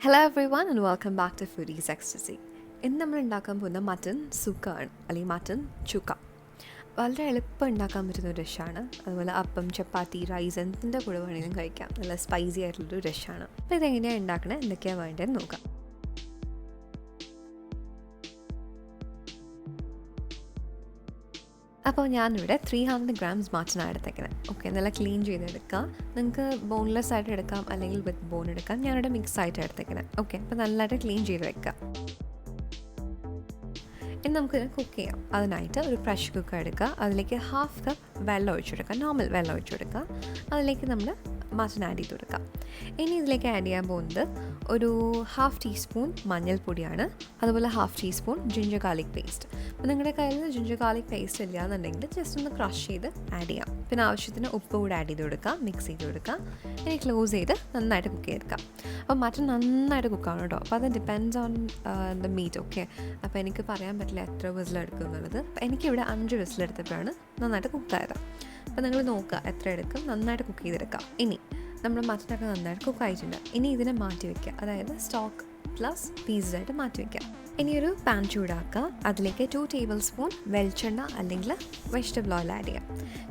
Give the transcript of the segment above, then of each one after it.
Hello everyone and welcome back to Foodiezecstasy. ഇന്ന് നമ്മൾ ഉണ്ടാക്കാൻ പോകുന്ന മട്ടൺ സുക്ക ആണ്, അല്ലെങ്കിൽ മട്ടൺ ചുക്ക. വളരെ എളുപ്പം ഉണ്ടാക്കാൻ പറ്റുന്ന ഒരു ഡിഷാണ്. അതുപോലെ അപ്പം, ചപ്പാത്തി, റൈസ് എന്തിൻ്റെ കൂടെ വേണമെങ്കിലും കഴിക്കാം. നല്ല സ്പൈസി ആയിട്ടുള്ളൊരു ഡിഷാണ്. അപ്പോൾ ഇതെങ്ങനെയാണ് ഉണ്ടാക്കണത്, എന്തൊക്കെയാണ് വേണ്ടതെന്ന് നോക്കാം. അപ്പോൾ ഞാനിവിടെ 300 grams മട്ടനാണ് എടുത്തേക്കുന്നത്. ഓക്കെ, നല്ല ക്ലീൻ ചെയ്തെടുക്കാം. നിങ്ങൾക്ക് ബോൺലെസ് ആയിട്ട് എടുക്കാം, അല്ലെങ്കിൽ വിത്ത് ബോൺ എടുക്കാം. ഞാനിവിടെ മിക്സ് ആയിട്ട് എടുത്തേക്കുന്നത്. ഓക്കെ, അപ്പോൾ നല്ലതായിട്ട് ക്ലീൻ ചെയ്ത് വെക്കാം. ഇനി നമുക്കിത് കുക്ക് ചെയ്യാം. അതിനായിട്ട് ഒരു പ്രഷർ കുക്കർ എടുക്കുക. അതിലേക്ക് 1/2 കപ്പ് വെള്ളം ഒഴിച്ചു കൊടുക്കുക, നോർമൽ വെള്ളം ഒഴിച്ചു കൊടുക്കുക. അതിലേക്ക് നമ്മൾ മട്ടൺ ആഡ് ചെയ്ത് കൊടുക്കാം. ഇനി ഇതിലേക്ക് ആഡ് ചെയ്യാൻ പോകുന്നത് ഒരു 1/2 ടീസ്പൂൺ മഞ്ഞൾപ്പൊടിയാണ്. അതുപോലെ 1/2 ടീസ്പൂൺ ജിഞ്ചർ ഗാർലിക് പേസ്റ്റ്. അപ്പോൾ നിങ്ങളുടെ കയ്യിൽ ജിഞ്ചർ ഗാർലിക് പേസ്റ്റ് ഇല്ല എന്നുണ്ടെങ്കിൽ ജസ്റ്റ് ഒന്ന് ക്രഷ് ചെയ്ത് ആഡ് ചെയ്യാം. പിന്നെ ആവശ്യത്തിന് ഉപ്പ് കൂടെ ആഡ് ചെയ്ത് കൊടുക്കുക, മിക്സ് ചെയ്ത് കൊടുക്കുക. ഇനി ക്ലോസ് ചെയ്ത് നന്നായിട്ട് കുക്ക് ചെയ്തെടുക്കാം. അപ്പോൾ മട്ടൺ നന്നായിട്ട് കുക്കാണ് കേട്ടോ. അപ്പോൾ അത് depends on the meat. Okay, അപ്പോൾ എനിക്ക് പറയാൻ പറ്റില്ല എത്ര വിസിലെടുക്കും എന്നുള്ളത്. അപ്പോൾ എനിക്കിവിടെ 5 വിസിലെടുത്തപ്പോഴാണ് നന്നായിട്ട് കുക്കായത്. അപ്പോൾ നിങ്ങൾ നോക്കുക എത്ര എടുക്കും, നന്നായിട്ട് കുക്ക് ചെയ്തെടുക്കാം. ഇനി നമ്മുടെ മട്ടനൊക്കെ നന്നായിട്ട് കുക്കായിട്ടുണ്ട്. ഇനി ഇതിനെ മാറ്റി വയ്ക്കുക, അതായത് സ്റ്റോക്ക് പ്ലസ് പീസായിട്ട് മാറ്റി വയ്ക്കുക. ഇനി ഒരു പാൻ ചൂടാക്കുക. അതിലേക്ക് 2 ടേബിൾ സ്പൂൺ വെളിച്ചെണ്ണ അല്ലെങ്കിൽ വെജിറ്റബിൾ ഓയിൽ ആഡ് ചെയ്യാം.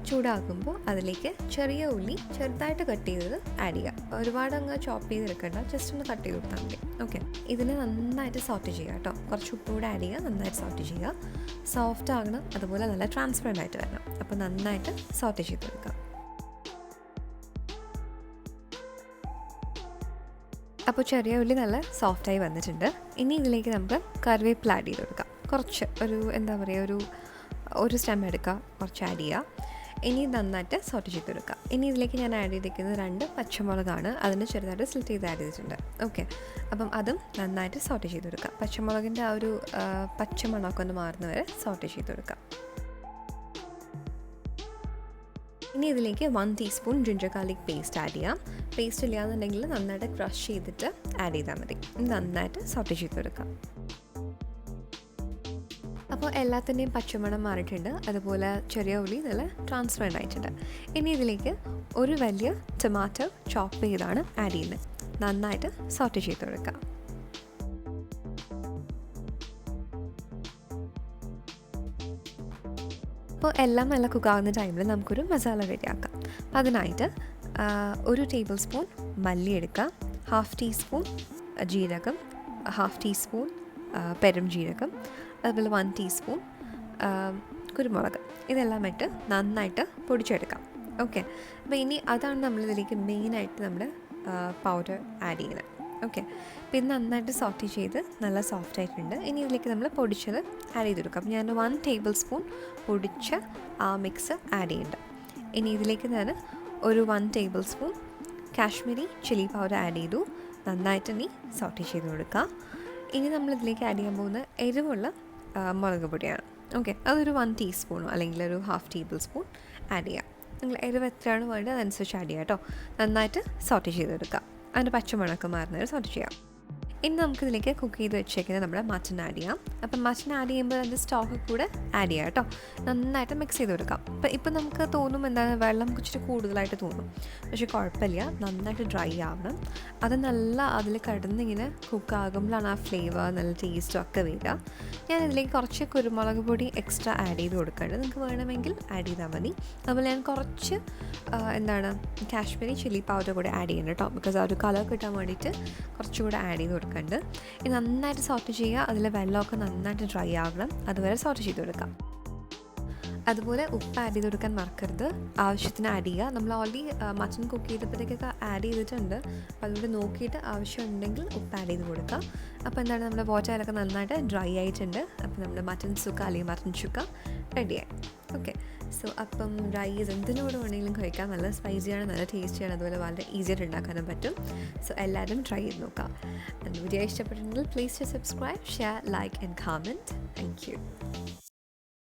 ചൂടാക്കുമ്പോൾ അതിലേക്ക് ചെറിയ ഉള്ളി ചെറുതായിട്ട് കട്ട് ചെയ്തത് ആഡ് ചെയ്യുക. ഒരുപാട് അങ്ങ് ചോപ്പ് ചെയ്തെടുക്കണ്ട, ജസ്റ്റ് ഒന്ന് കട്ട് ചെയ്ത് കൊടുത്താൽ മതി. ഓക്കെ, ഇതിനെ നന്നായിട്ട് സോട്ട് ചെയ്യുക കേട്ടോ. കുറച്ച് ഉപ്പ് കൂടെ ആഡ് ചെയ്യുക, നന്നായിട്ട് സോട്ട് ചെയ്യുക. സോഫ്റ്റ് ആകണം, അതുപോലെ നല്ല ട്രാൻസ്പെറൻ്റ് ആയിട്ട് വരണം. അപ്പോൾ നന്നായിട്ട് സോട്ട് ചെയ്ത് കൊടുക്കുക. അപ്പോൾ ചെറിയ ഉള്ളി നല്ല സോഫ്റ്റായി വന്നിട്ടുണ്ട്. ഇനി ഇതിലേക്ക് നമുക്ക് കറിവേപ്പില ആഡ് ചെയ്ത് കൊടുക്കാം. കുറച്ച് ഒരു സ്റ്റെം എടുക്കുക, കുറച്ച് ആഡ് ചെയ്യുക. ഇനി നന്നായിട്ട് സോട്ട് ചെയ്ത് കൊടുക്കുക. ഇനി ഇതിലേക്ക് ഞാൻ ആഡ് ചെയ്തിരിക്കുന്നത് 2 പച്ചമുളകാണ്. അതിന് ചെറുതായിട്ട് സ്ലിറ്റ് ചെയ്ത് ആഡ് ചെയ്തിട്ടുണ്ട്. ഓക്കെ, അപ്പം അതും നന്നായിട്ട് സോട്ട് ചെയ്ത് കൊടുക്കുക. പച്ചമുളകിൻ്റെ ആ ഒരു പച്ചമണമൊക്കെ ഒന്ന് മാറുന്നവരെ സോട്ട് ചെയ്ത് കൊടുക്കുക. ഇനി ഇതിലേക്ക് 1 teaspoon ginger garlic paste add ചെയ്യാം. പേസ്റ്റ് ഇല്ലാന്നുണ്ടെങ്കിൽ നന്നായിട്ട് ക്രഷ് ചെയ്തിട്ട് ആഡ് ചെയ്താൽ മതി. നന്നായിട്ട് സോട്ട് ചെയ്ത് കൊടുക്കാം. അപ്പോൾ എല്ലാത്തിൻ്റെയും പച്ചമണം മാറിയിട്ടുണ്ട്. അതുപോലെ ചെറിയ ഉള്ളി നല്ല ട്രാൻസ്പെറൻ്റ് ആയിട്ടുണ്ട്. ഇനി ഇതിലേക്ക് ഒരു വലിയ ടൊമാറ്റോ ചോപ്പ് ചെയ്താണ് ആഡ് ചെയ്യുന്നത്. നന്നായിട്ട് സോട്ട് ചെയ്ത് കൊടുക്കാം. അപ്പോൾ എല്ലാം നല്ല കുക്കാവുന്ന ടൈമിൽ നമുക്കൊരു മസാല റെഡിയാക്കാം. അതിനായിട്ട് 1 ടേബിൾ സ്പൂൺ മല്ലി എടുക്കുക, 1/2 ടീസ്പൂൺ ജീരകം, 1/2 ടീസ്പൂൺ പെരും ജീരകം, അതുപോലെ 1 ടീസ്പൂൺ കുരുമുളക്. ഇതെല്ലാം ഇട്ട് നന്നായിട്ട് പൊടിച്ചെടുക്കാം. ഓക്കെ, അപ്പോൾ ഇനി അതാണ് നമ്മളിതിലേക്ക് മെയിനായിട്ട് നമ്മുടെ പൗഡർ ആഡ് ചെയ്യുന്നത്. ഓക്കെ, പിന്നെ നന്നായിട്ട് സോട്ട് ചെയ്ത് നല്ല സോഫ്റ്റ് ആയിട്ടുണ്ട്. ഇനി ഇതിലേക്ക് നമ്മൾ പൊടിച്ചത് ആഡ് ചെയ്ത് കൊടുക്കാം. അപ്പോൾ ഞാൻ 1 ടേബിൾ സ്പൂൺ പൊടിച്ച ആ മിക്സ് ആഡ് ചെയ്യുന്നുണ്ട്. ഇനി ഇതിലേക്ക് ഞാൻ ഒരു 1 table spoon Kashmiri chilli powder add ചെയ്തു. നന്നായിട്ട് ഇനി സോട്ട് ചെയ്ത് കൊടുക്കുക. ഇനി നമ്മളിതിലേക്ക് ആഡ് ചെയ്യാൻ പോകുന്ന എരിവുള്ള മുളക് പൊടിയാണ്. ഓക്കെ, അതൊരു 1 ടീസ്പൂണോ അല്ലെങ്കിൽ ഒരു 1/2 ടേബിൾ സ്പൂൺ ആഡ് ചെയ്യാം. നിങ്ങൾ എരിവ് എത്രയാണ് വേണ്ടത് അതനുസരിച്ച് ആഡ് ചെയ്യാം കേട്ടോ. നന്നായിട്ട് സോട്ട് ചെയ്തെടുക്കുക. അതിൻ്റെ പച്ചമുളകൊക്കെ മാറുന്നവരെ സോട്ട് ചെയ്യാം. ഇനി നമുക്കിതിലേക്ക് കുക്ക് ചെയ്ത് വെച്ചേക്കുന്നത് നമ്മുടെ മട്ടൺ ആഡ് ചെയ്യാം. അപ്പം മട്ടൺ ആഡ് ചെയ്യുമ്പോൾ അതിൻ്റെ സ്റ്റോക്ക് കൂടെ ആഡ് ചെയ്യാം കേട്ടോ. നന്നായിട്ട് മിക്സ് ചെയ്ത് കൊടുക്കാം. ഇപ്പം നമുക്ക് തോന്നും എന്താണ് വെള്ളം ഇച്ചിരി കൂടുതലായിട്ട് തോന്നും, പക്ഷേ കുഴപ്പമില്ല. നന്നായിട്ട് ഡ്രൈ ആവണം. അത് നല്ല അതിൽ കിടന്നിങ്ങനെ കുക്കാകുമ്പോഴാണ് ആ ഫ്ലേവർ നല്ല ടേസ്റ്റും ഒക്കെ വരിക. ഞാനിതിലേക്ക് കുറച്ച് കുരുമുളക് പൊടി എക്സ്ട്രാ ആഡ് ചെയ്ത് കൊടുക്കേണ്ടത്. നിങ്ങൾക്ക് വേണമെങ്കിൽ ആഡ് ചെയ്താൽ മതി. അതുപോലെ ഞാൻ കുറച്ച് കാശ്മീരി ചില്ലി പൗഡർ കൂടെ ആഡ് ചെയ്യുന്നുണ്ട് കേട്ടോ. ബിക്കോസ് ആ ഒരു കളർ കിട്ടാൻ വേണ്ടിയിട്ട് കുറച്ചുകൂടെ ആഡ് ചെയ്ത് കൊടുക്കുന്നുണ്ട്. ഇത് നന്നായിട്ട് സോട്ട് ചെയ്യുക. അതിലെ വെള്ളമൊക്കെ നന്നായിട്ട് ഡ്രൈ ആകണം, അതുവരെ സോട്ട് ചെയ്ത് കൊടുക്കാം. അതുപോലെ ഉപ്പ് ആഡ് ചെയ്ത് കൊടുക്കാൻ മറക്കരുത്. ആവശ്യത്തിന് ആഡ് ചെയ്യുക. നമ്മൾ ഓൾറെഡി മട്ടൺ കുക്ക് ചെയ്തപ്പോഴത്തേക്കൊക്കെ ആഡ് ചെയ്തിട്ടുണ്ട്. അപ്പോൾ അതുകൊണ്ട് നോക്കിയിട്ട് ആവശ്യമുണ്ടെങ്കിൽ ഉപ്പ് ആഡ് ചെയ്ത് കൊടുക്കുക. അപ്പോൾ നമ്മുടെ വാട്ടറൊക്കെ നന്നായിട്ട് ഡ്രൈ ആയിട്ടുണ്ട്. അപ്പോൾ നമ്മുടെ മട്ടൺ സുക്ക അല്ലെങ്കിൽ മട്ടൺ ചുക്ക റെഡിയായി. ഓക്കെ, സോ അപ്പം റൈസ് എന്തിനോട് വേണമെങ്കിലും കഴിക്കാം. നല്ല സ്പൈസിയാണ്, നല്ല ടേസ്റ്റിയാണ്, അതുപോലെ വളരെ ഈസി ആയിട്ട് ഉണ്ടാക്കാനും പറ്റും. സോ എല്ലാവരും ട്രൈ ചെയ്ത് നോക്കാം. വീഡിയോ ഇഷ്ടപ്പെട്ടെങ്കിൽ please to subscribe, share, like and comment. Thank U.